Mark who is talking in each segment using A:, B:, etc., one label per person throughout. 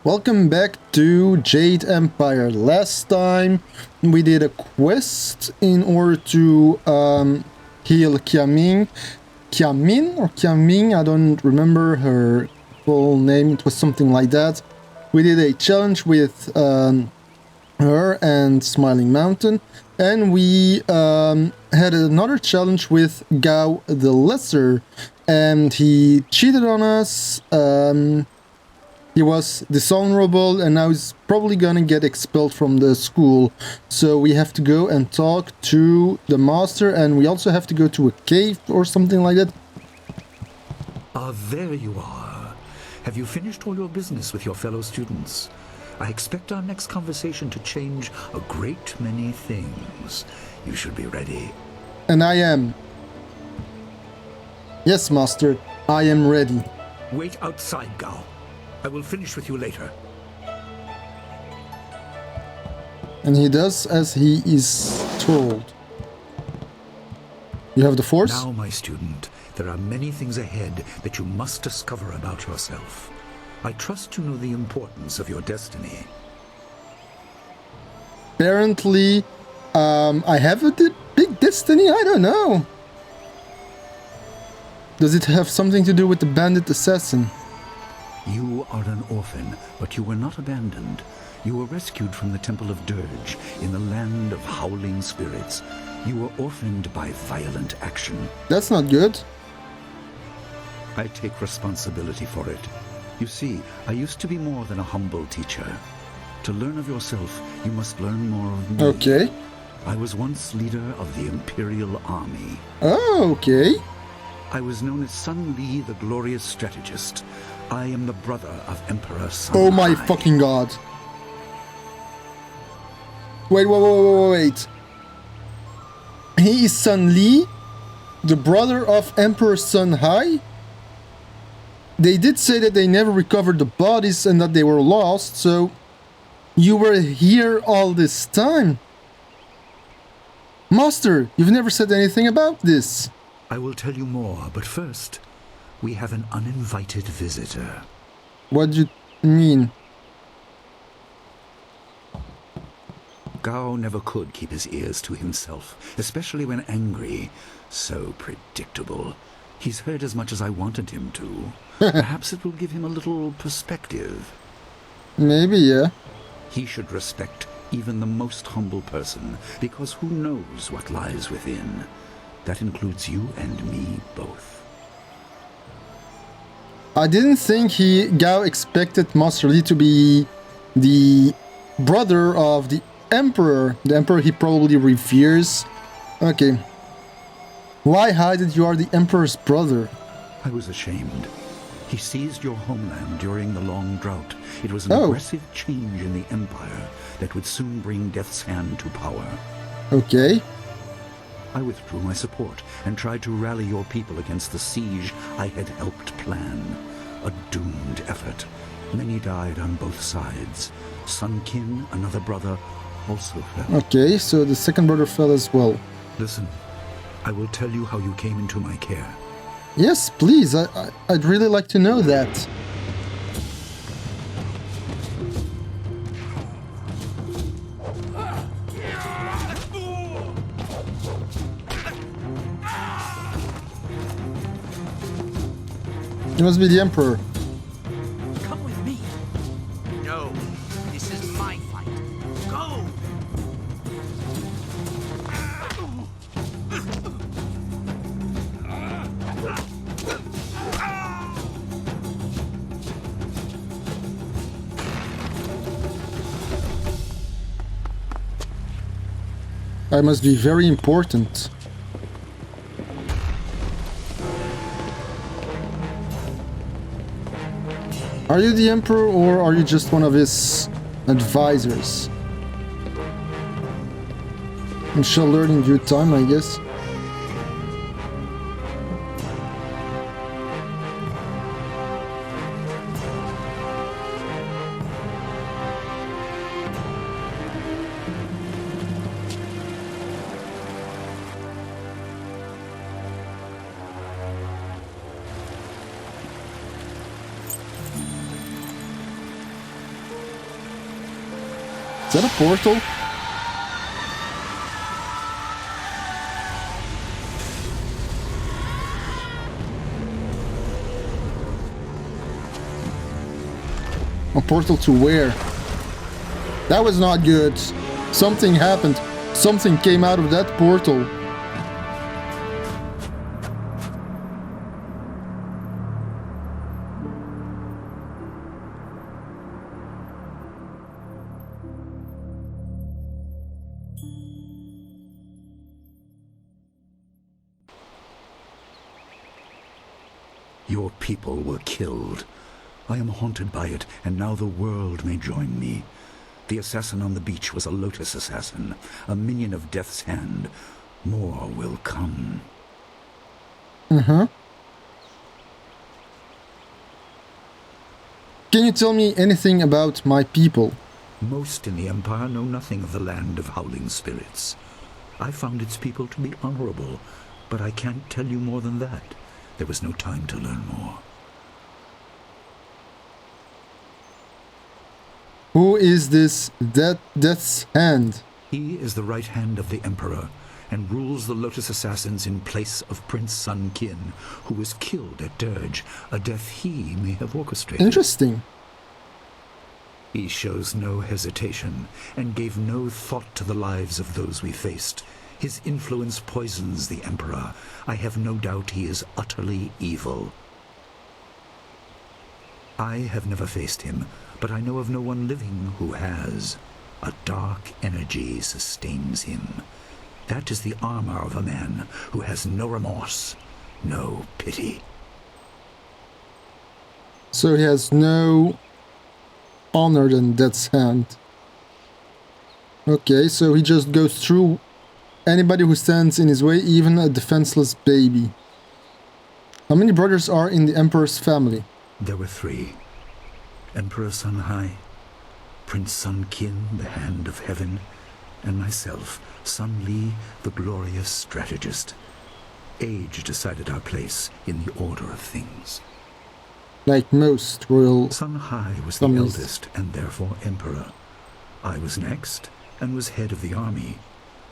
A: Welcome back to Jade Empire. Last time we did a quest in order to heal Qiamin or Qiamin, I don't remember her full name, it was something like that. We did a challenge with her and Smiling Mountain, and we had another challenge with Gao the Lesser, and he cheated on us. He was dishonorable, and now he's probably gonna get expelled from the school. So we have to go and talk to the master, and we also have to go to a cave or something like that.
B: Ah, there you are. Have you finished all your business with your fellow students? I expect our next conversation to change a great many things. You should be ready.
A: And I am. Yes, master, I am ready.
B: Wait outside, Gao. I will finish with you later.
A: And he does as he is told. You have the force?
B: Now, my student, there are many things ahead that you must discover about yourself. I trust you know the importance of your destiny.
A: Apparently, I have a big destiny? I don't know. Does it have something to do with the bandit assassin?
B: You are an orphan, but you were not abandoned. You were rescued from the Temple of Dirge in the land of howling spirits. You were orphaned by violent action.
A: That's not good.
B: I take responsibility for it. You see, I used to be more than a humble teacher. To learn of yourself, you must learn more of me.
A: Okay.
B: I was once leader of the Imperial Army.
A: Oh, okay.
B: I was known as Sun Li, the glorious strategist. I am the brother of Emperor Sun.
A: Oh my fucking god. Wait. He is Sun Li, the brother of Emperor Sun Hai? They did say that they never recovered the bodies and that they were lost, so you were here all this time? Master, you've never said anything about this.
B: I will tell you more, but first, we have an uninvited visitor.
A: What do you mean?
B: Gao never could keep his ears to himself, especially when angry. So predictable. He's heard as much as I wanted him to. Perhaps it will give him a little perspective.
A: Maybe, yeah.
B: He should respect even the most humble person, because who knows what lies within? That includes you and me both.
A: I didn't think Gao expected Master Li to be the brother of the Emperor. The Emperor he probably reveres. Okay. Why hide that you are the Emperor's brother?
B: I was ashamed. He seized your homeland during the long drought. It was an aggressive change in the Empire that would soon bring Death's Hand to power.
A: Okay.
B: I withdrew my support and tried to rally your people against the siege I had helped plan. A doomed effort. Many died on both sides. Sun Qin, another brother, also fell.
A: Okay, so the second brother fell as well.
B: Listen, I will tell you how you came into my care.
A: Yes, please. I'd really like to know that. It must be the Emperor.
C: Come with me. No, this is my fight. Go!
A: I must be very important. Are you the Emperor, or are you just one of his advisors? We shall learn in due time, I guess. Is that a portal? A portal to where? That was not good. Something happened. Something came out of that portal.
B: Your people were killed. I am haunted by it, and now the world may join me. The assassin on the beach was a Lotus assassin, a minion of Death's Hand. More will come.
A: Can you tell me anything about my people?
B: Most in the Empire know nothing of the land of howling spirits. I found its people to be honorable, but I can't tell you more than that. There was no time to learn more.
A: Who is this Death's Hand?
B: He is the right hand of the Emperor, and rules the Lotus Assassins in place of Prince Sun Qin, who was killed at Dirge, a death he may have orchestrated.
A: Interesting.
B: He shows no hesitation, and gave no thought to the lives of those we faced. His influence poisons the Emperor. I have no doubt he is utterly evil. I have never faced him, but I know of no one living who has. A dark energy sustains him. That is the armor of a man who has no remorse, no pity.
A: So he has no honor than Death's Hand. Okay, so he just goes through anybody who stands in his way, even a defenseless baby. How many brothers are in the Emperor's family?
B: There were 3. Emperor Sun Hai, Prince Sun Qin, the Hand of Heaven, and myself, Sun Li, the glorious strategist. Age decided our place in the order of things.
A: Like most royal
B: Sun Hai was the
A: families.
B: eldest and therefore emperor. I was next and was head of the army.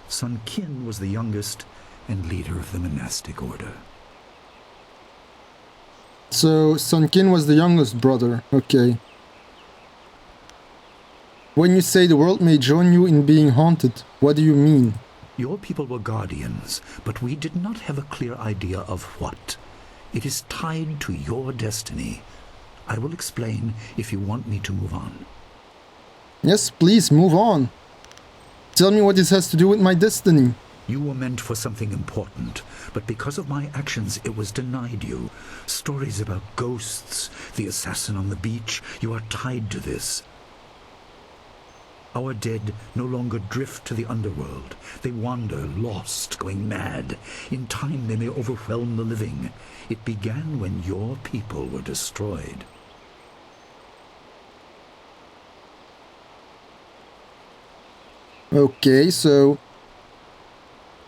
B: Sun Qin was the youngest and leader of the monastic order.
A: So Sun Qin was the youngest brother. Okay. When you say the world may join you in being haunted, what do you mean?
B: Your people were guardians, but we did not have a clear idea of what. It is tied to your destiny. I will explain if you want me to move on.
A: Yes, please, move on. Tell me what this has to do with my destiny.
B: You were meant for something important, but because of my actions it was denied you. Stories about ghosts, the assassin on the beach, you are tied to this. Our dead no longer drift to the underworld. They wander, lost, going mad. In time they may overwhelm the living. It began when your people were destroyed.
A: Okay, so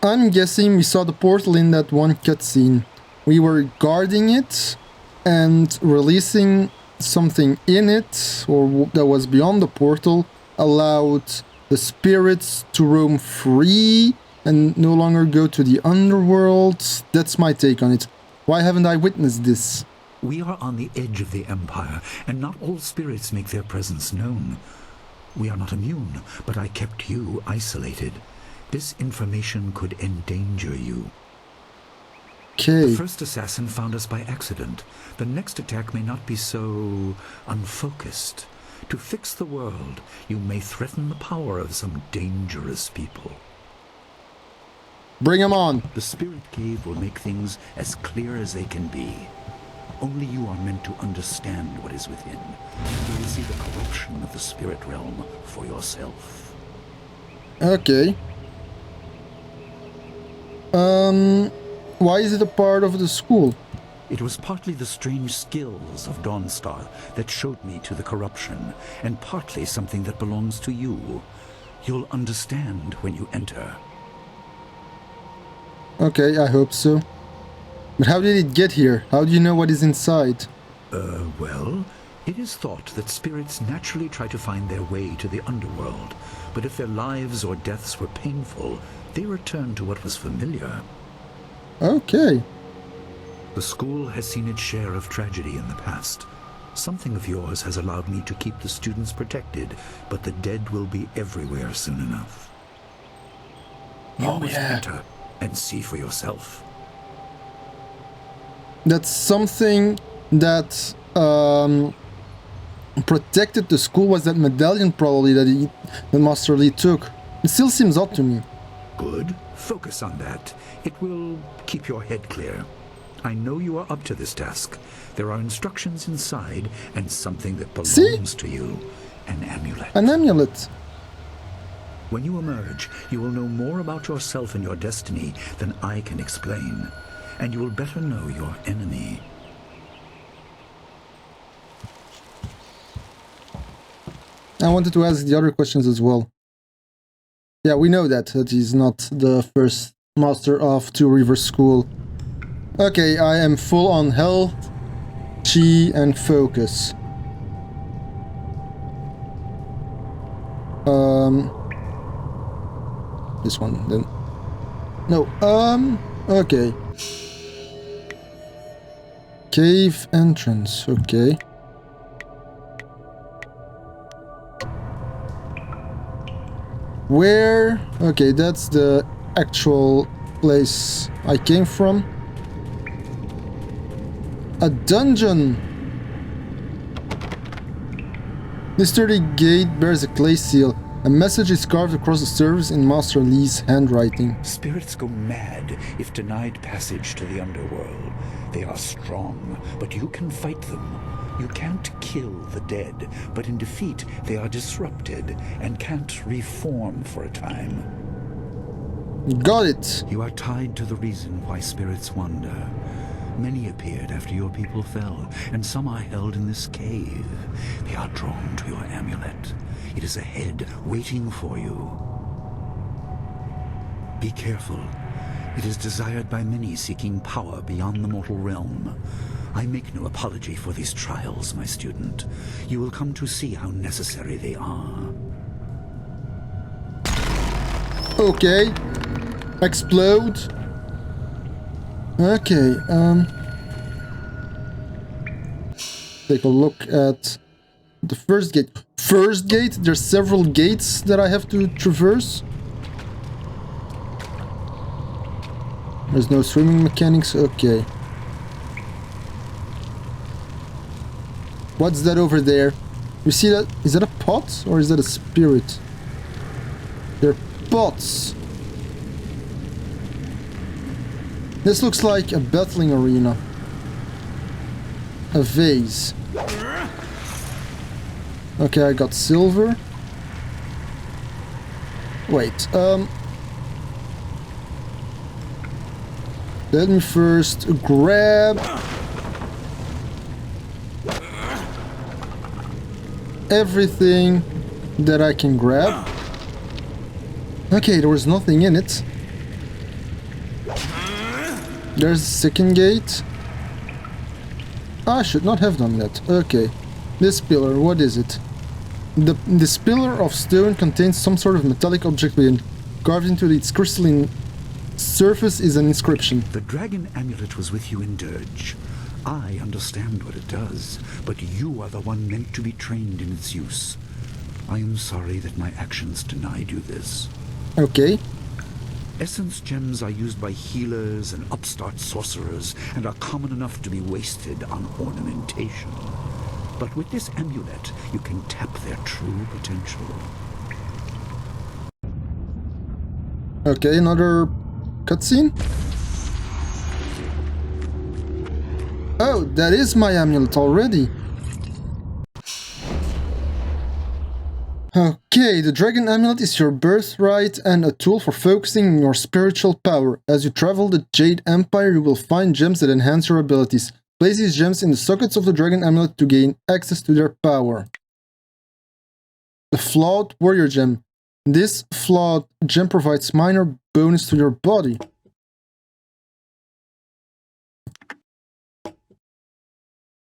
A: I'm guessing we saw the portal in that one cutscene. We were guarding it and releasing something in it, or that was beyond the portal, allowed the spirits to roam free and no longer go to the underworld. That's my take on it. Why haven't I witnessed this?
B: We are on the edge of the Empire, and not all spirits make their presence known. We are not immune, but I kept you isolated. This information could endanger you.
A: Okay.
B: The first assassin found us by accident. The next attack may not be so unfocused. To fix the world, you may threaten the power of some dangerous people.
A: Bring him on.
B: The Spirit Cave will make things as clear as they can be. Only you are meant to understand what is within. You will see the corruption of the spirit realm for yourself.
A: Okay. Why is it a part of the school?
B: It was partly the strange skills of Dawnstar that showed me to the corruption, and partly something that belongs to you. You'll understand when you enter.
A: Okay, I hope so. But how did it get here? How do you know what is inside?
B: Well, It is thought that spirits naturally try to find their way to the underworld, but if their lives or deaths were painful, they return to what was familiar.
A: Okay.
B: The school has seen its share of tragedy in the past. Something of yours has allowed me to keep the students protected, but the dead will be everywhere soon enough. You must enter and see for yourself.
A: That's something that protected the school, was that medallion probably that Master Lee took. It still seems odd to me.
B: Good. Focus on that. It will keep your head clear. I know you are up to this task. There are instructions inside and something that belongs to you. An amulet.
A: An amulet.
B: When you emerge, you will know more about yourself and your destiny than I can explain. And you will better know your enemy.
A: I wanted to ask the other questions as well. Yeah, we know that he's not the first master of Two Rivers School. Okay, I am full on health, chi, and focus. This one then. No, okay. Cave entrance, okay. Where? Okay, that's the actual place I came from. A dungeon! This sturdy gate bears a clay seal. A message is carved across the surface in Master Lee's handwriting.
B: Spirits go mad if denied passage to the underworld. They are strong, but you can fight them. You can't kill the dead, but in defeat they are disrupted and can't reform for a time.
A: Got it!
B: You are tied to the reason why spirits wander. Many appeared after your people fell, and some are held in this cave. They are drawn to your amulet. It is ahead, waiting for you. Be careful. It is desired by many seeking power beyond the mortal realm. I make no apology for these trials, my student. You will come to see how necessary they are.
A: Okay. Explode. Okay, take a look at the first gate. First gate? There's several gates that I have to traverse. There's no swimming mechanics, okay. What's that over there? You see that? Is that a pot or is that a spirit? They're pots. This looks like a battling arena. A vase. Okay, I got silver. Wait, let me first grab everything that I can grab. Okay, there was nothing in it. There's the second gate. I should not have done that. Okay. This pillar, what is it? This pillar of stone contains some sort of metallic object within. Carved into its crystalline surface is an inscription.
B: The dragon amulet was with you in Dirge. I understand what it does, but you are the one meant to be trained in its use. I am sorry that my actions denied you this.
A: Okay.
B: Essence gems are used by healers and upstart sorcerers and are common enough to be wasted on ornamentation. But with this amulet, you can tap their true potential.
A: Okay, another cutscene. Oh, that is my amulet already. Okay, the Dragon Amulet is your birthright and a tool for focusing your spiritual power. As you travel the Jade Empire, you will find gems that enhance your abilities. Place these gems in the sockets of the Dragon Amulet to gain access to their power. The Flawed Warrior Gem. This flawed gem provides minor bonus to your body.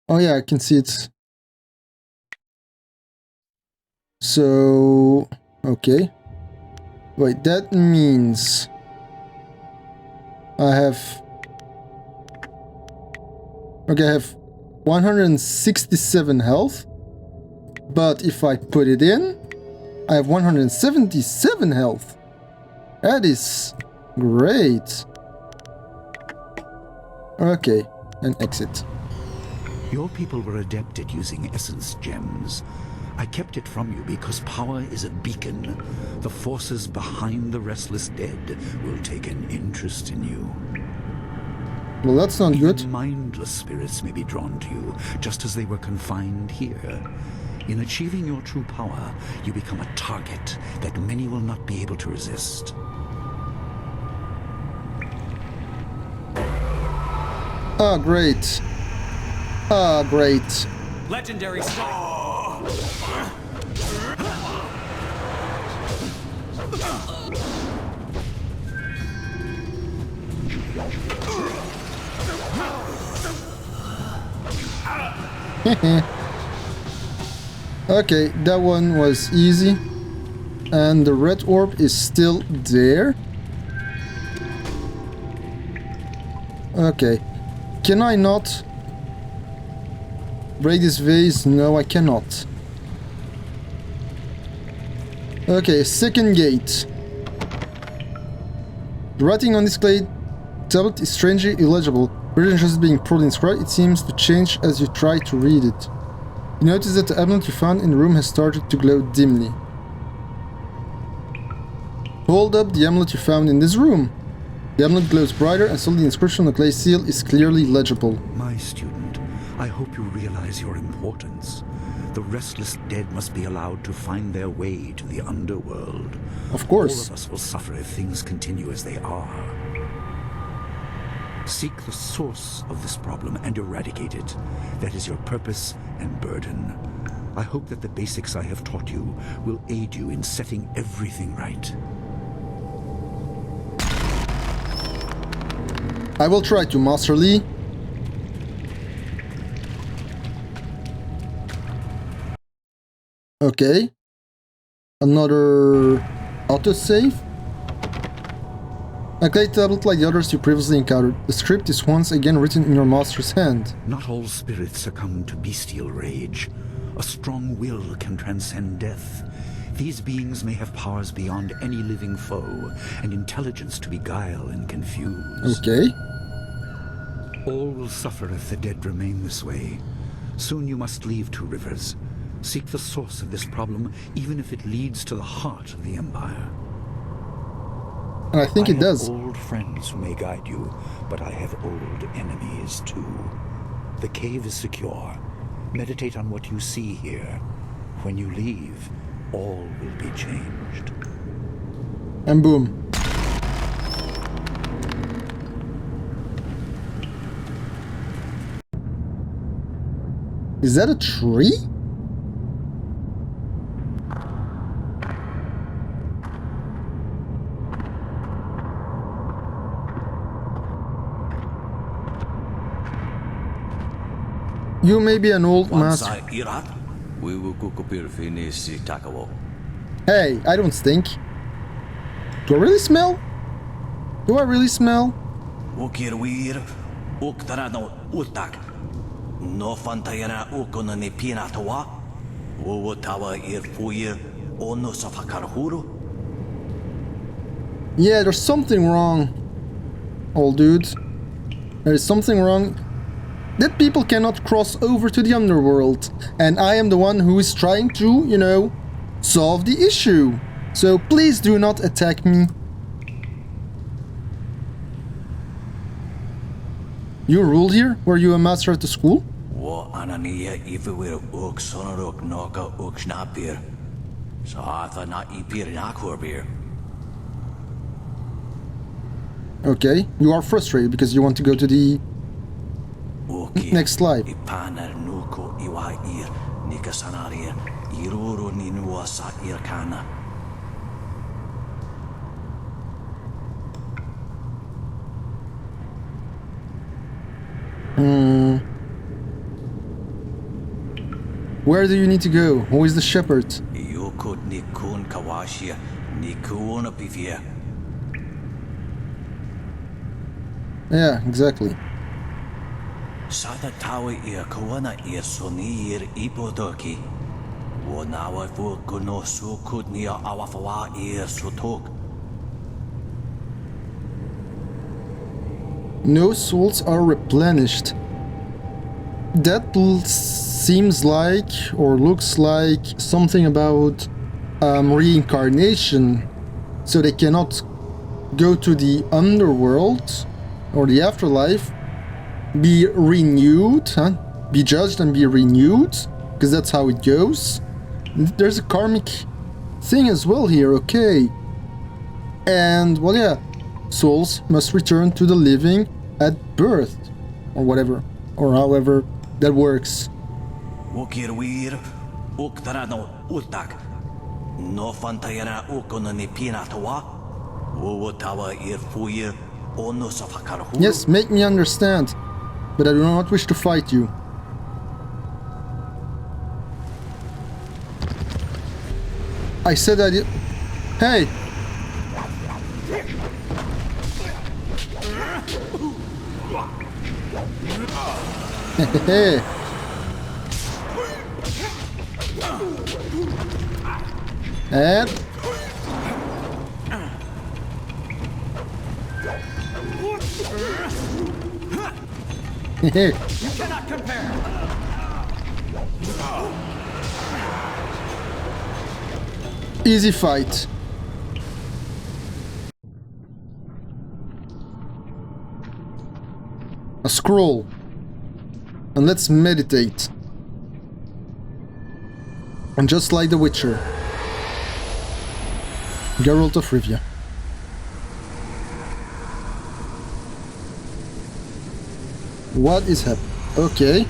A: Oh yeah, I can see it So, okay. Wait, that means I have... Okay, I have 167 health. But if I put it in, I have 177 health. That is great. Okay, and exit.
B: Your people were adept at using essence gems. I kept it from you because power is a beacon. The forces behind the restless dead will take an interest in you.
A: Well, that's not good.
B: Even mindless spirits may be drawn to you, just as they were confined here. In achieving your true power, you become a target that many will not be able to resist.
A: Ah, great. Ah, great.
C: Legendary style.
A: Okay, that one was easy. And the red orb is still there. Okay. Can I not break this vase? No, I cannot. Okay, second gate. The writing on this clay tablet is strangely illegible. Rather than just being poorly inscribed, it seems to change as you try to read it. You notice that the amulet you found in the room has started to glow dimly. Hold up the amulet you found in this room. The amulet glows brighter, and slowly the inscription on the clay seal is clearly legible.
B: My student, I hope you realize your importance. The restless dead must be allowed to find their way to the underworld.
A: Of course.
B: All of us will suffer if things continue as they are. Seek the source of this problem and eradicate it. That is your purpose and burden. I hope that the basics I have taught you will aid you in setting everything right.
A: I will try to, Master Lee. Okay. Another autosave. A clay tablet like the others you previously encountered. The script is once again written in your master's hand.
B: Not all spirits succumb to bestial rage. A strong will can transcend death. These beings may have powers beyond any living foe, and intelligence to beguile and confuse.
A: Okay.
B: All will suffer if the dead remain this way. Soon you must leave Two Rivers. Seek the source of this problem, even if it leads to the heart of the Empire.
A: And I think it does.
B: I have old friends who may guide you, but I have old enemies too. The cave is secure. Meditate on what you see here. When you leave, all will be changed.
A: And boom. Is that a tree? You may be an old master. Hey, I don't stink. Do I really smell? Do I really smell? Yeah, there's something wrong, old dude. There is something wrong. That people cannot cross over to the underworld. And I am the one who is trying to, you know, solve the issue. So please do not attack me. You ruled here? Were you a master at the school? Okay, you are frustrated because you want to go to the next slide. Where do you need to go? Who is the shepherd?
D: Io
C: Ukut Nikun Kawashia, Nikuna Bivia.
A: Yeah, exactly.
C: Sada Tawi ear Kawana ear Sonir Ibodoki. Wanawa Vukuno Sukut near Awafawa ear Sutok.
A: No souls are replenished. That seems like, or looks like, something about reincarnation. So they cannot go to the underworld or the afterlife, be renewed, be judged and be renewed, because that's how it goes. There's a karmic thing as well here, okay. And, well, yeah, souls must return to the living at birth, or whatever, or however that works.
C: Ukirwir, Uktarano Utak. No Fantayana Ukonani Pinatawa. Uwatawa Ir Fuir, Ono Safakaru.
A: Yes, make me understand, but I do not wish to fight you. I said that you... Hey! Hey! And...
C: You cannot compare.
A: Easy fight. A scroll. And let's meditate. And just like the Witcher. Geralt of Rivia. What is happening? Okay.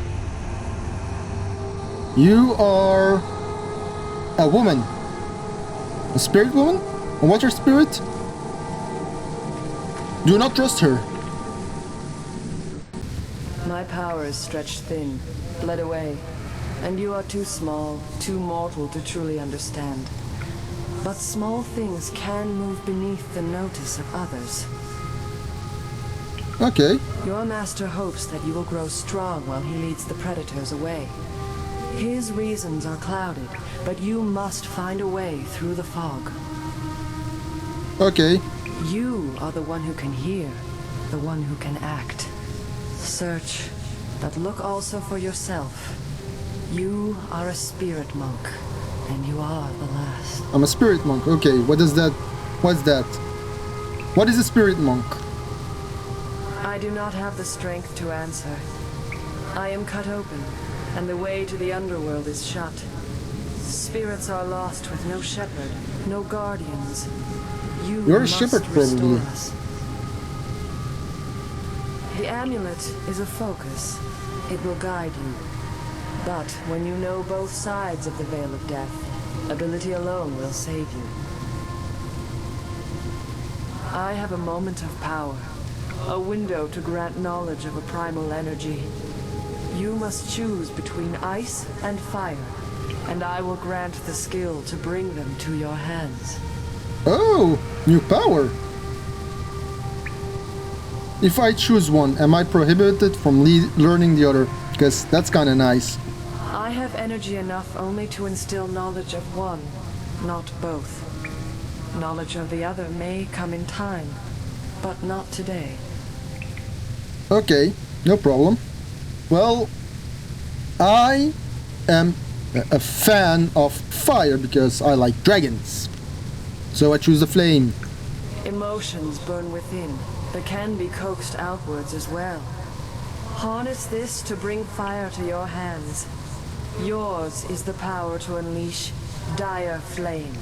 A: You are a woman. A spirit woman? A water spirit? Do not trust her.
D: My power is stretched thin, bled away, and you are too small, too mortal to truly understand. But small things can move beneath the notice of others.
A: Okay.
D: Your master hopes that you will grow strong while he leads the predators away. His reasons are clouded, but you must find a way through the fog.
A: Okay.
D: You are the one who can hear, the one who can act. Search, but look also for yourself. You are a spirit monk, and you are the last.
A: I'm a spirit monk. Okay, what is that? What's that? What is a spirit monk?
D: I do not have the strength to answer. I am cut open, and the way to the underworld is shut. Spirits are lost with no shepherd, no guardians.
A: You're a shepherd, probably.
D: Us. The amulet is a focus. It will guide you. But when you know both sides of the Veil of Death, ability alone will save you. I have a moment of power, a window to grant knowledge of a primal energy. You must choose between ice and fire, and I will grant the skill to bring them to your hands.
A: Oh, new power. If I choose one, am I prohibited from learning the other? Because that's kind of nice.
D: I have energy enough only to instill knowledge of one, not both. Knowledge of the other may come in time, but not today.
A: Okay, no problem. Well, I am a fan of fire because I like dragons. So I choose the flame.
D: Emotions burn within, but can be coaxed outwards as well. Harness this to bring fire to your hands. Yours is the power to unleash dire flame.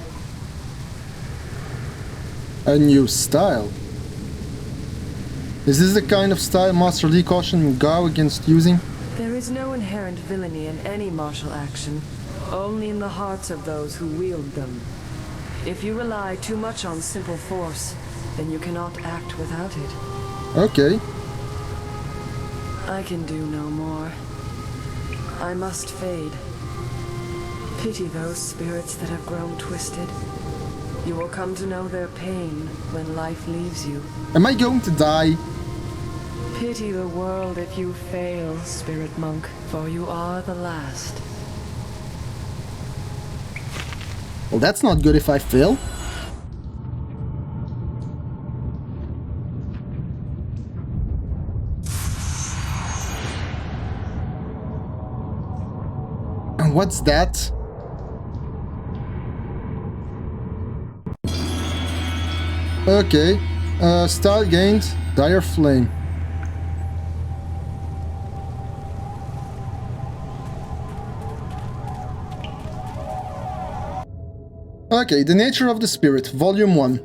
A: A new style. Is this the kind of style Master Lee cautioned Gao against using?
D: There is no inherent villainy in any martial action, only in the hearts of those who wield them. If you rely too much on simple force, then you cannot act without it.
A: Okay.
D: I can do no more. I must fade. Pity those spirits that have grown twisted. You will come to know their pain when life leaves you.
A: Am I going to die?
D: Pity the world if you fail, spirit monk, for you are the last.
A: Well, that's not good if I fail. And what's that? Okay. Style gained. Dire Flame. Okay, the nature of the spirit, Volume 1.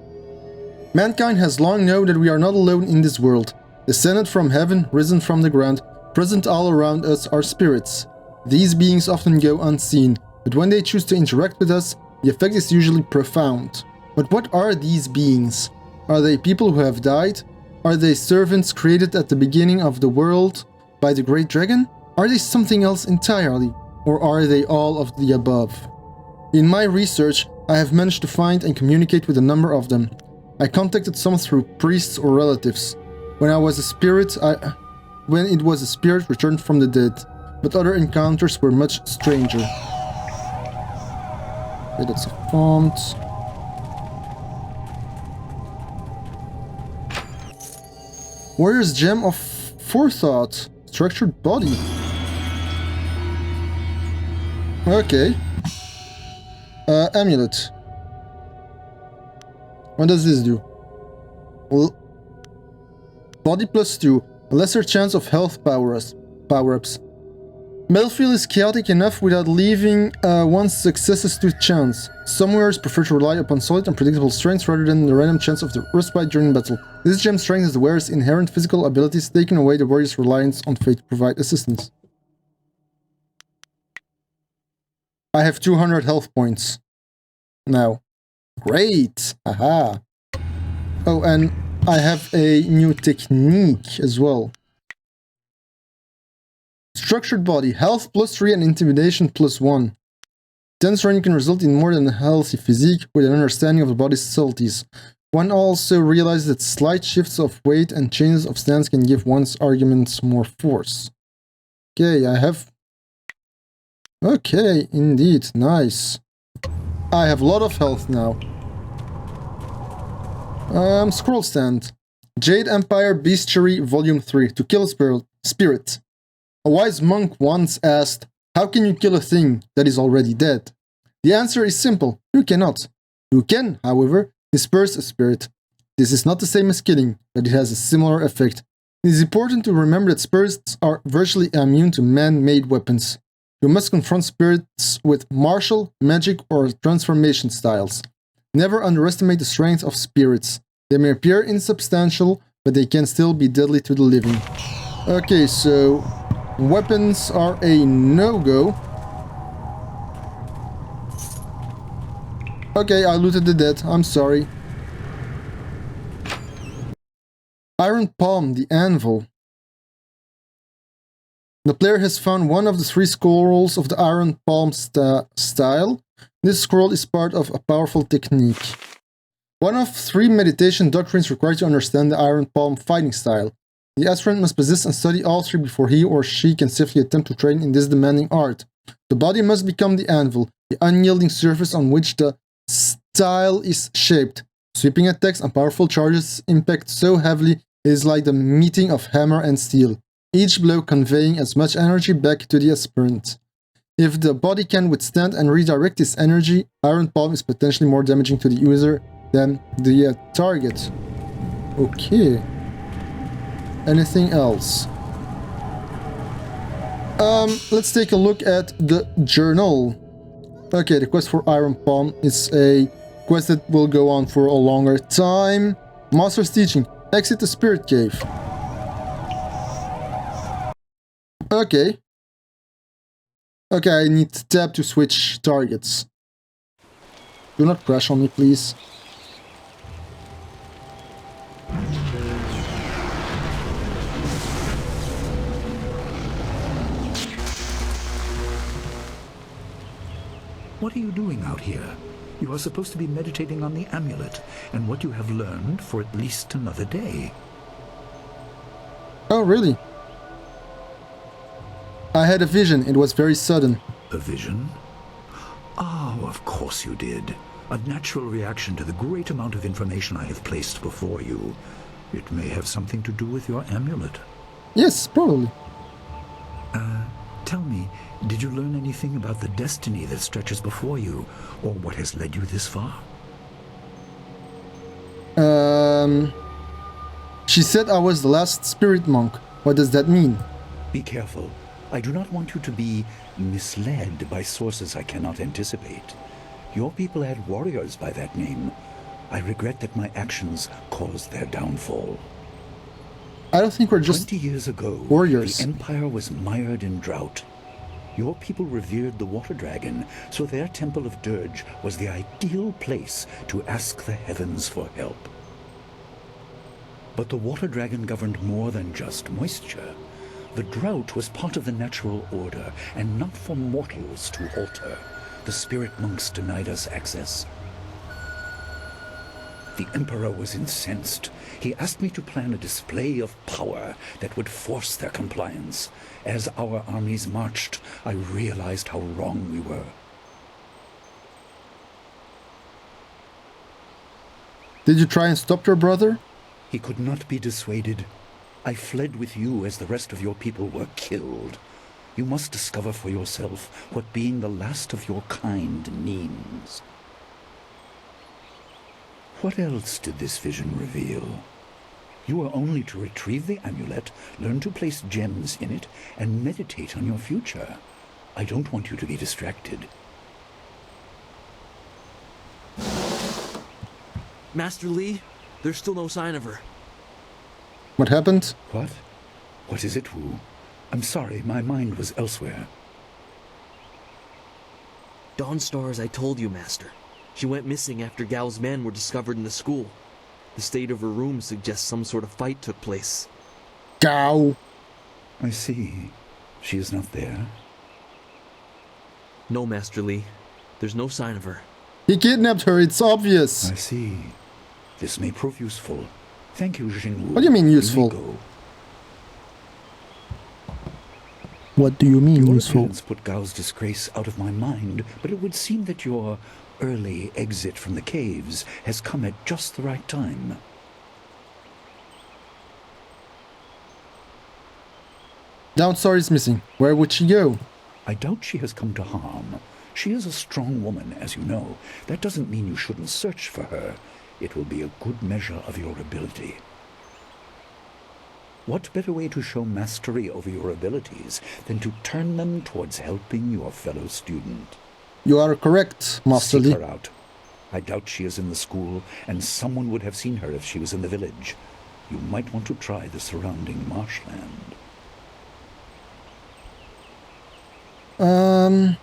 A: Mankind has long known that we are not alone in this world. Descended from heaven, risen from the ground, present all around us are spirits. These beings often go unseen, but when they choose to interact with us, the effect is usually profound. But what are these beings? Are they people who have died? Are they servants created at the beginning of the world by the Great Dragon? Are they something else entirely? Or are they all of the above? In my research, I have managed to find and communicate with a number of them. I contacted some through priests or relatives. When it was a spirit returned from the dead, but other encounters were much stranger. Okay, that's a font. Warrior's Gem of Forethought. Structured body. Okay. Amulet. What does this do? Well, body +2. A lesser chance of health power-ups. Battlefield is chaotic enough without leaving one's successes to chance. Some warriors prefer to rely upon solid and predictable strengths rather than the random chance of the respite during battle. This gem strengthens the wearer's inherent physical abilities, taking away the warrior's reliance on fate to provide assistance. I have 200 health points now. Great! Aha! Oh, and I have a new technique as well. Structured body, health +3 and intimidation +1. Dense training can result in more than a healthy physique with an understanding of the body's subtleties. One also realizes that slight shifts of weight and changes of stance can give one's arguments more force. Okay, I have... Okay, indeed, nice. I have a lot of health now. Scroll stand. Jade Empire Bestiary Volume 3. To kill a spirit. A wise monk once asked, "How can you kill a thing that is already dead?" The answer is simple. You cannot. You can, however, disperse a spirit. This is not the same as killing, but it has a similar effect. It is important to remember that spirits are virtually immune to man-made weapons. You must confront spirits with martial, magic, or transformation styles. Never underestimate the strength of spirits. They may appear insubstantial, but they can still be deadly to the living. Okay, so weapons are a no-go. Okay, I looted the dead. I'm sorry. Iron Palm, the Anvil. The player has found one of the 3 scrolls of the Iron Palm style. This scroll is part of a powerful technique. One of 3 meditation doctrines required to understand the Iron Palm fighting style. The aspirant must possess and study all 3 before he or she can safely attempt to train in this demanding art. The body must become the anvil, the unyielding surface on which the style is shaped. Sweeping attacks and powerful charges impact so heavily it is like the meeting of hammer and steel, each blow conveying as much energy back to the aspirant. If the body can withstand and redirect this energy, Iron Palm is potentially more damaging to the user than the target. Okay. Anything else? Let's take a look at the journal. Okay, the quest for Iron Palm is a quest that will go on for a longer time. Master's teaching. Exit the spirit cave. Okay. Okay, I need to tab to switch targets. Do not crash on me, please.
B: what are you doing out here? You are supposed to be meditating on the amulet and what you have learned for at least another day.
A: Oh, really? I had a vision. It was very sudden.
B: A vision? Oh, of course you did. A natural reaction to the great amount of information I have placed before you. It may have something to do with your amulet.
A: Yes, probably.
B: Tell me, did you learn anything about the destiny that stretches before you, or what has led you this far?
A: She said I was the last spirit monk. What does that mean?
B: Be careful. I do not want you to be misled by sources I cannot anticipate. Your people had warriors by that name. I regret that my actions caused their downfall.
A: I don't think we're just
B: 20 years ago,
A: warriors.
B: the Empire was mired in drought. Your people revered the water dragon, so their Temple of Dirge was the ideal place to ask the heavens for help. But the water dragon governed more than just moisture. The drought was part of the natural order, and not for mortals to alter. The spirit monks denied us access. The Emperor was incensed. He asked me to plan a display of power that would force their compliance. As our armies marched, I realized how wrong we were.
A: Did you try and stop your brother?
B: He could not be dissuaded. I fled with you as the rest of your people were killed. You must discover for yourself what being the last of your kind means. What else did this vision reveal? You are only to retrieve the amulet, learn to place gems in it, and meditate on your future. I don't want you to be distracted.
E: Master Li, there's still no sign of her.
A: What happened?
B: What? What is it, Wu? I'm sorry, my mind was elsewhere.
E: Dawnstar, as I told you, Master. She went missing after Gao's men were discovered in the school. The state of her room suggests some sort of fight took place.
A: Gao.
B: I see. She is not there.
E: No, Master Li. There's no sign of her.
A: He kidnapped her, it's obvious.
B: I see. This may prove useful. Thank you, Jingwu.
A: What do you mean useful?
B: Go.
A: What do you mean
B: Your
A: useful?
B: appearance put Gao's disgrace out of my mind, but it would seem that your early exit from the caves has come at just the right time.
A: Dawnstar is missing. Where would she go?
B: I doubt she has come to harm. She is a strong woman, as you know. That doesn't mean you shouldn't search for her. It will be a good measure of your ability. What better way to show mastery over your abilities than to turn them towards helping your fellow student?
A: You are correct, Master
B: Seek
A: Li.
B: her out. I doubt she is in the school, and someone would have seen her if she was in the village. You might want to try the surrounding marshland.
A: I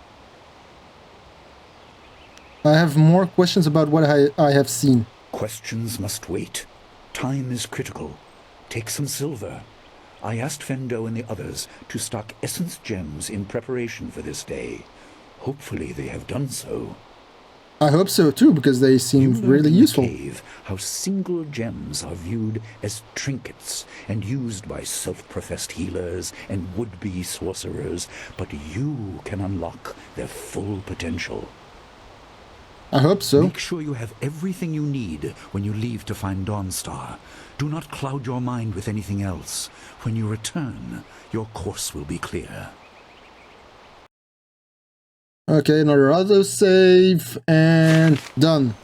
A: have more questions about what I have seen.
B: Questions must wait. Time is critical. Take some silver. I asked Fendo and the others to stock essence gems in preparation for this day. Hopefully they have done so.
A: I hope so too, because they
B: You
A: seem
B: learned
A: really
B: in the
A: useful.
B: cave how single gems are viewed as trinkets and used by self-professed healers and would-be sorcerers, but you can unlock their full potential.
A: I hope so.
B: Make sure you have everything you need when you leave to find Dawnstar. Do not cloud your mind with anything else. When you return, your course will be clear.
A: Okay, another autosave, and done.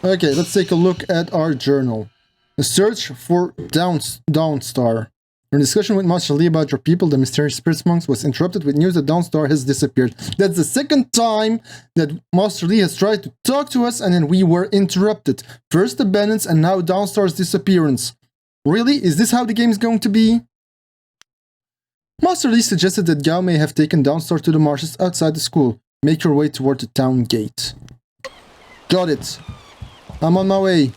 A: Okay, let's take a look at our journal. The search for Dawnstar. Your discussion with Master Li about your people, the mysterious spirit monks, was interrupted with news that Dawnstar has disappeared. That's the second time that Master Li has tried to talk to us and then we were interrupted. First the bandits and now Dawnstar's disappearance. Really? Is this how the game is going to be? Master Li suggested that Gao may have taken Dawnstar to the marshes outside the school. Make your way toward the town gate. Got it. I'm on my way.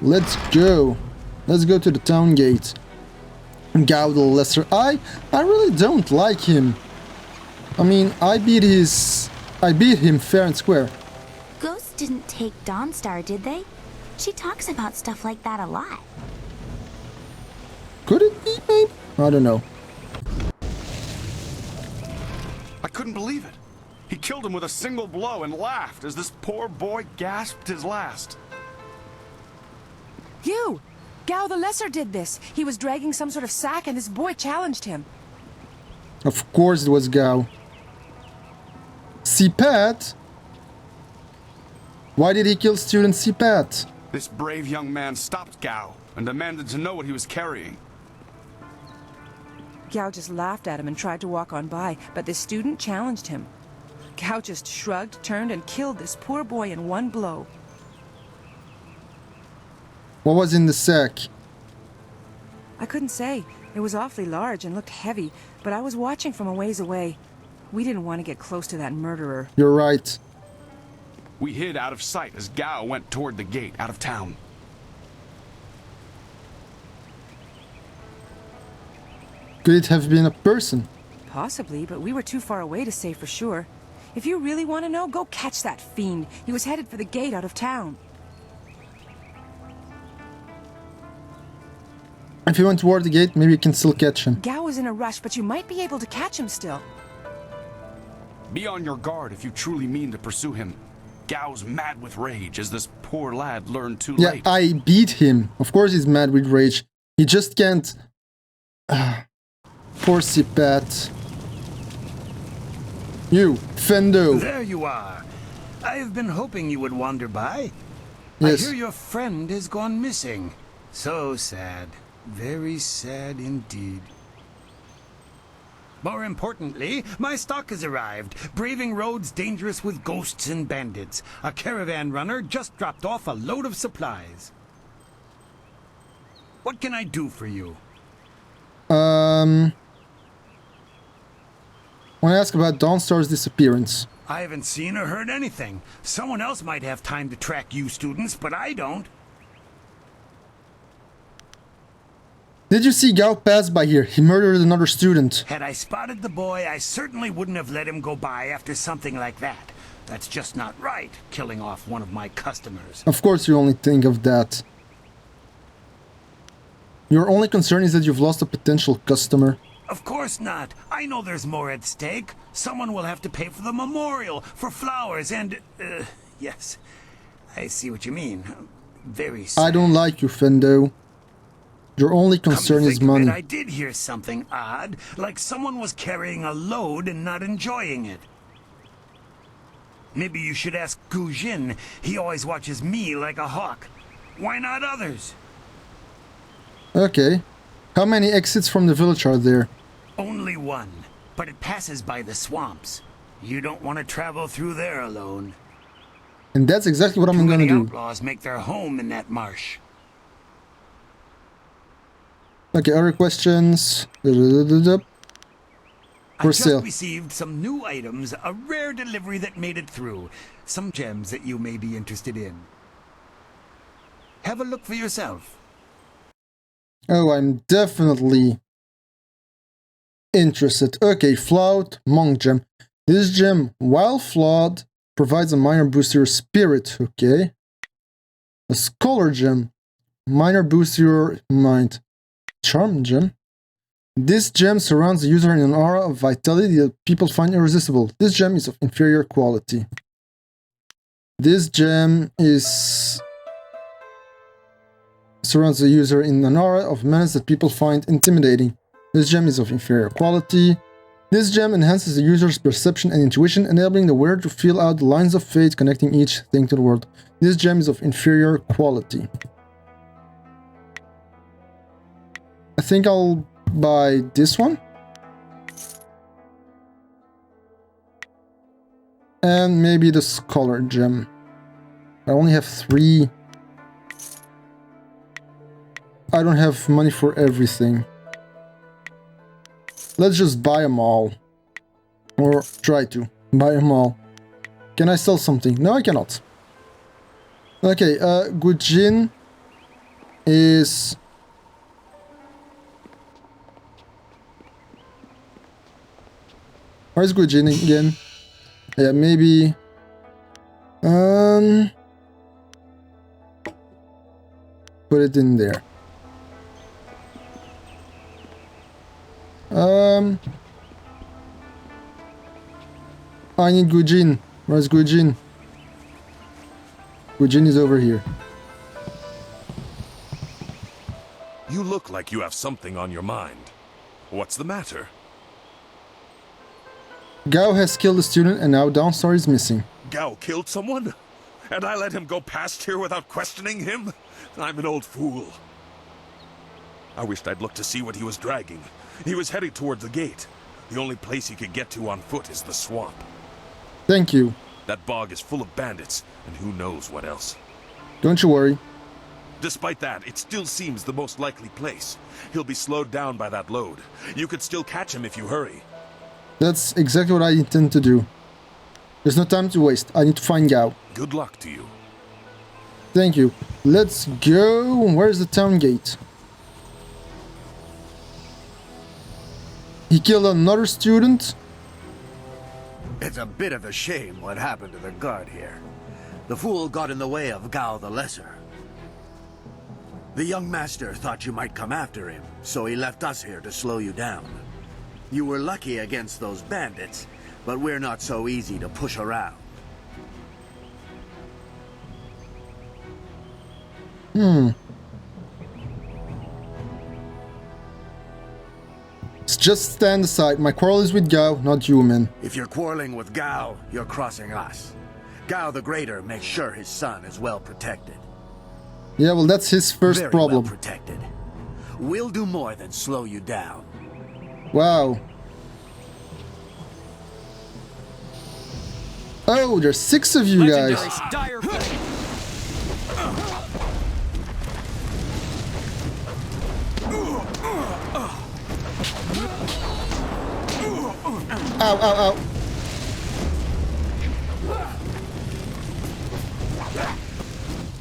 A: Let's go. Let's go to the town gate. Gao the Lesser. I really don't like him. I mean, I beat him fair and square.
F: Ghost didn't take Dawnstar, did they? She talks about stuff like that a lot.
A: Could it be, maybe? I don't know.
G: I couldn't believe it. He killed him with a single blow and laughed as this poor boy gasped his last.
H: You! Gao the Lesser did this. He was dragging some sort of sack and this boy challenged him.
A: Of course it was Gao. CPAT? Why did he kill student CPAT?
G: This brave young man stopped Gao and demanded to know what he was carrying.
H: Gao just laughed at him and tried to walk on by, but this student challenged him. Gao just shrugged, turned, and killed this poor boy in one blow.
A: What was in the sack?
H: I couldn't say. It was awfully large and looked heavy, but I was watching from a ways away. We didn't want to get close to that murderer.
A: You're right.
G: We hid out of sight as Gao went toward the gate out of town.
A: Could it have been a person?
H: Possibly, but we were too far away to say for sure. If you really want to know, go catch that fiend. He was headed for the gate out of town.
A: If he went toward the gate, maybe you can still catch him.
H: Gao was in a rush, but you might be able to catch him still.
G: Be on your guard if you truly mean to pursue him. Gao's mad with rage as this poor lad learned too
A: Yeah,
G: late.
A: I beat him. Of course he's mad with rage. He just can't... Poor CPAT. You, Fendo.
C: There you are. I've been hoping you would wander by.
A: Yes.
C: I hear your friend has gone missing. So sad. Very sad indeed. More importantly, my stock has arrived, braving roads dangerous with ghosts and bandits. A caravan runner just dropped off a load of supplies. What can I do for you?
A: I want to ask about Dawnstar's disappearance.
C: I haven't seen or heard anything. Someone else might have time to track you students, but I don't.
A: Did you see Gao pass by here? He murdered another student.
C: Had I spotted the boy, I certainly wouldn't have let him go by after something like that. That's just not right, killing off one of my customers.
A: Of course you only think of that. Your only concern is that you've lost a potential customer.
C: Of course not. I know there's more at stake. Someone will have to pay for the memorial, for flowers, and... yes. I see what you mean. Very sad.
A: I don't like you, Fendo. Your only concern is money.
C: I did hear something odd, like someone was carrying a load and not enjoying it. Maybe you should ask Gu Jin. He always watches me like a hawk. Why not others?
A: Okay. How many exits from the village are there?
C: Only one, but it passes by the swamps. You don't want to travel through there alone.
A: And that's exactly what I'm
C: Too
A: gonna
C: many
A: do.
C: outlaws make their home in that marsh.
A: Okay, other questions?
C: I
A: For
C: just
A: sale.
C: received some new items, a rare delivery that made it through. Some gems that you may be interested in. Have a look for yourself.
A: Oh, I'm definitely interested. Okay, Flawed Monk Gem. This gem, while flawed, provides a minor boost to your spirit. Okay. A Scholar Gem. Minor boost to your mind. Charm Gem. This gem surrounds the user in an aura of vitality that people find irresistible. This gem is of inferior quality. This gem is... surrounds the user in an aura of menace that people find intimidating. This gem is of inferior quality. This gem enhances the user's perception and intuition, enabling the wearer to feel out the lines of fate connecting each thing to the world. This gem is of inferior quality. I think I'll buy this one. And maybe the Scholar Gem. I only have 3. I don't have money for everything. Let's just buy them all. Or try to buy them all. Can I sell something? No, I cannot. Okay, Gujin is Where's Gujin again? Yeah, maybe... Put it in there. I need Gujin. Where's Gujin? Gujin is over here.
I: You look like you have something on your mind. What's the matter?
A: Gao has killed a student and now Dawnstar is missing.
I: Gao killed someone? And I let him go past here without questioning him? I'm an old fool. I wished I'd looked to see what he was dragging. He was heading towards the gate. The only place he could get to on foot is the swamp.
A: Thank you.
I: That bog is full of bandits, and who knows what else.
A: Don't you worry.
I: Despite that, it still seems the most likely place. He'll be slowed down by that load. You could still catch him if you hurry.
A: That's exactly what I intend to do. There's no time to waste. I need to find Gao.
I: Good luck to you.
A: Thank you. Let's go. Where's the town gate? He killed another student?
J: It's a bit of a shame what happened to the guard here. The fool got in the way of Gao the Lesser. The young master thought you might come after him, so he left us here to slow you down. You were lucky against those bandits, but we're not so easy to push around.
A: Just stand aside. My quarrel is with Gao, not you, man.
J: If you're quarreling with Gao, you're crossing us. Gao the Greater makes sure his son is well protected.
A: Yeah, well, that's his first
J: Very
A: problem.
J: well protected. We'll do more than slow you down.
A: Wow. Oh, there's 6 of you guys.
G: Dire
A: Ow, ow, ow.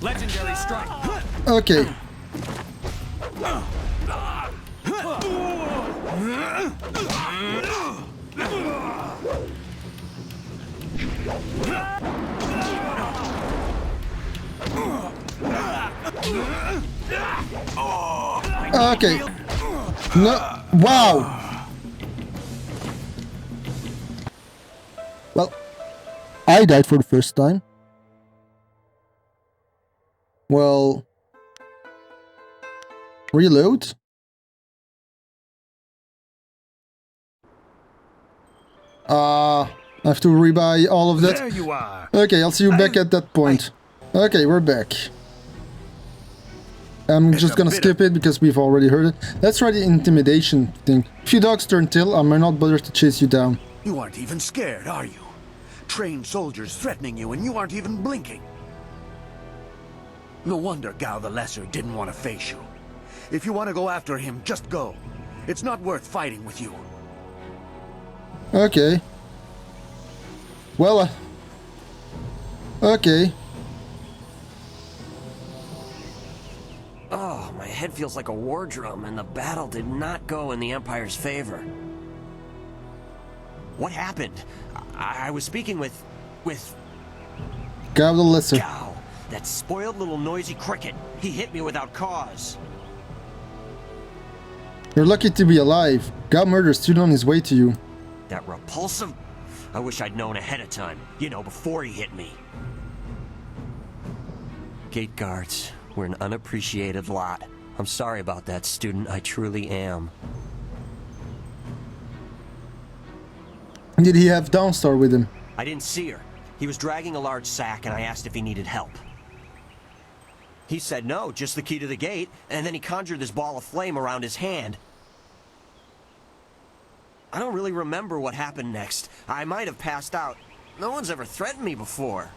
G: Legendary strike.
A: Okay. Okay. No. Wow. Well, I died for the first time. Well, reload. I have to rebuy all of that.
C: There you are.
A: Okay, I'll see you back at that point. Okay, we're back. I'm just gonna skip it because we've already heard it. Let's try the intimidation thing. If your dogs turn tail, I might not bother to chase you down.
J: You aren't even scared, are you? Trained soldiers threatening you and you aren't even blinking. No wonder Gao the Lesser didn't want to face you. If you want to go after him, just go. It's not worth fighting with you.
A: Okay. Well, okay.
K: Oh, my head feels like a war drum, and the battle did not go in the Empire's favor. What happened? I was speaking with
A: Gao the Lesser.
K: Gao, that spoiled little noisy cricket. He hit me without cause.
A: You're lucky to be alive. Gao murdered a student on his way to you.
K: That repulsive... I wish I'd known ahead of time. You know, before he hit me. Gate guards, we're an unappreciated lot. I'm sorry about that, student. I truly am.
A: Did he have Dawnstar with him?
K: I didn't see her. He was dragging a large sack, and I asked if he needed help. He said no, just the key to the gate, and then he conjured this ball of flame around his hand. I don't really remember what happened next. I might have passed out. No one's ever threatened me before.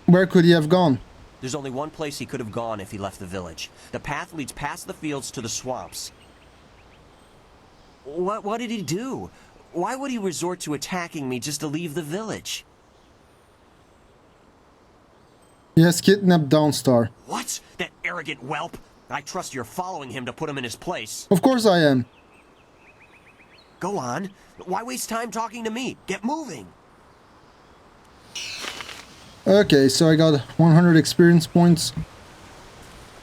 A: Where could he have gone?
K: There's only one place he could have gone if he left the village. The path leads past the fields to the swamps. What did he do? Why would he resort to attacking me just to leave the village?
A: He has kidnapped Dawnstar.
K: What? That arrogant whelp? I trust you're following him to put him in his place.
A: Of course I am.
K: Go on. Why waste time talking to me? Get moving.
A: Okay, so I got 100 experience points.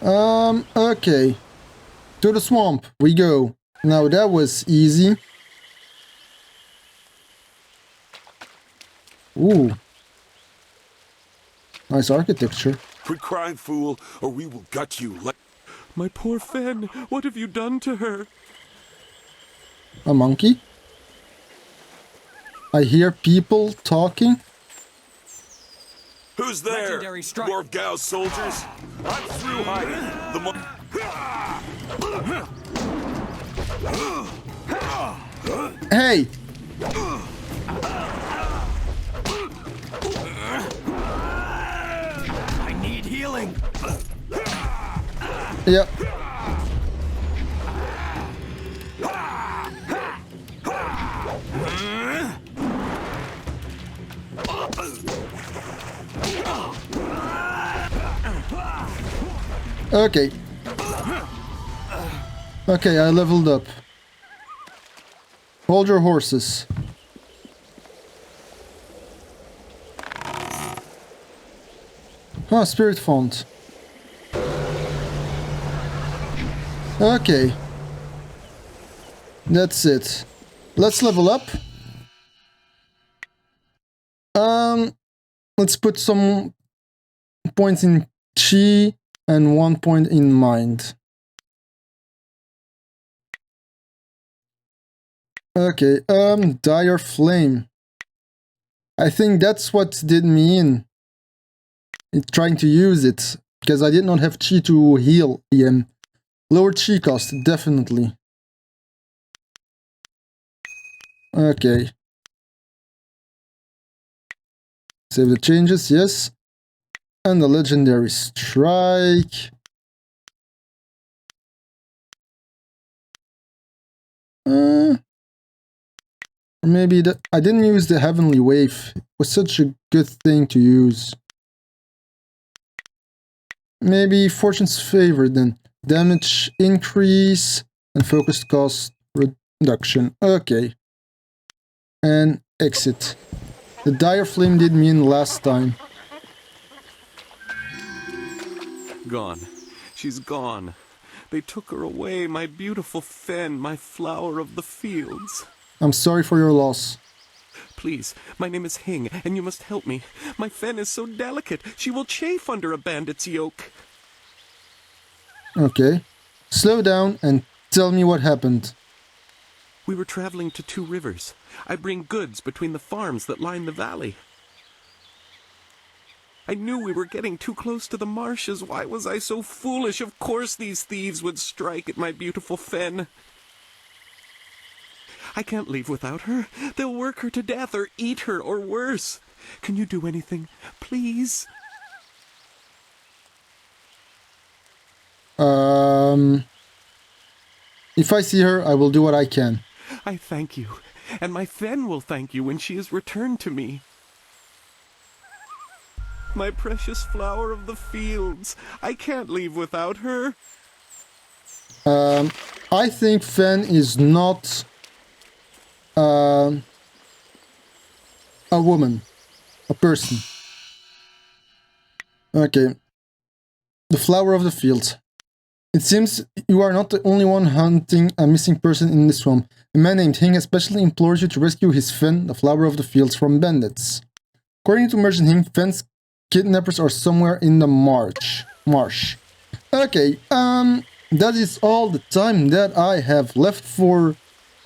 A: Okay. To the swamp we go. Now that was easy. Ooh. Nice architecture.
I: Quit crying, fool, or we will gut you like...
L: My poor Fen, what have you done to her?
A: A monkey? I hear people talking.
I: Who's there? More of Gao's soldiers? I'm through hiding.
A: Hey!
J: I need healing.
A: Yep. Okay. Okay, I leveled up. Hold your horses. Ah, spirit font. Okay. That's it. Let's level up. Let's put some points in chi and 1 point in mind. Okay, dire flame. I think that's what did me in trying to use it, because I did not have chi to heal him. Lower chi cost, definitely. Okay. Save the changes, yes. And the legendary strike. Or maybe I didn't use the heavenly wave. It was such a good thing to use. Maybe fortune's favor then. Damage increase and focused cost reduction. Okay. And exit. The dire flame did me in last time.
L: Gone. She's gone. They took her away, my beautiful Fen, my flower of the fields.
A: I'm sorry for your loss.
L: Please, my name is Hing, and you must help me. My Fen is so delicate, she will chafe under a bandit's yoke.
A: Okay. Slow down and tell me what happened.
L: We were traveling to 2 rivers. I bring goods between the farms that line the valley. I knew we were getting too close to the marshes. Why was I so foolish? Of course these thieves would strike at my beautiful Fen. I can't leave without her. They'll work her to death or eat her or worse. Can you do anything? Please?
A: If I see her, I will do what I can.
L: I thank you. And my Fen will thank you when she is returned to me. My precious flower of the fields. I can't leave without her.
A: I think Fen is not a woman, a person. Okay. The flower of the fields. It seems you are not the only one hunting a missing person in this swamp. A man named Hing especially implores you to rescue his Fen, the flower of the fields, from bandits. According to Merchant Hing, Fen's kidnappers are somewhere in the marsh. Okay, that is all the time that I have left for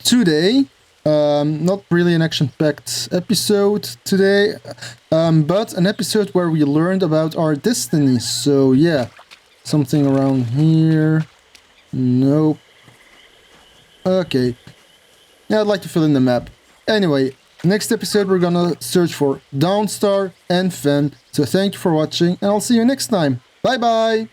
A: today. Not really an action-packed episode today, but an episode where we learned about our destiny. So yeah, something around here. Nope. Okay. Yeah, I'd like to fill in the map. Anyway, next episode we're gonna search for Dawnstar and Fen. So thank you for watching, and I'll see you next time. Bye bye!